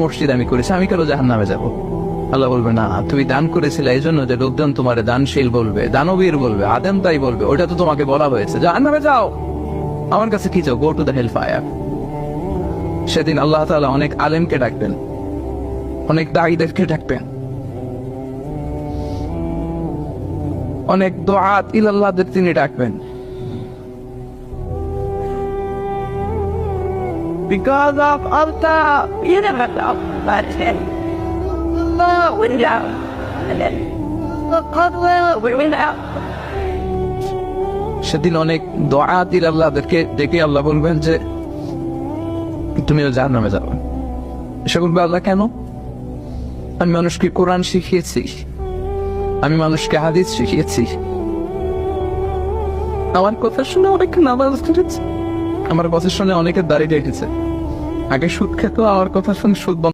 মসজিদ আমি করেছি, আমি কেন জাহান্নামে যাব? আল্লাহ বলবে, না, তুমি দান করেছিলে এই জন্য যে লোকজন তোমার দানশীল বলবে, দানবীর বলবে, আদম তাই বলবে, ওটা তো তোমাকে বলা হয়েছে, জাহান্নামে যাও, আমার কাছে কি চাও? Go to the hell fire. সেদিন আল্লাহ তাআলা অনেক আলেমকে ডাকবেন, অনেক দাঈদেরকে ডাকবেন, অনেক দুআত ইলাল্লাহদের তিনি ডাকবেন। Because of Allah, you never know. But then, Allah will out. And then, Allah will out. সেদিন অনেক দুআত ইলাল্লাহদেরকে ডেকে আল্লাহ বলবেন যে তুমিও জাহান্নামে যাবে। সে বলবে, আল্লাহ কেন? আমি মানুষকে কোরআন শিখিয়েছি, আমি মানুষকে হাদিস শিখিয়েছি, আমার কথা শুনে অনেকে নামাজ পড়েছে, আমার কথা শুনে অনেকে দাড়ি রেখেছে, আগে সুদ খেত, আমার কথা শুনে সুদ বন্ধ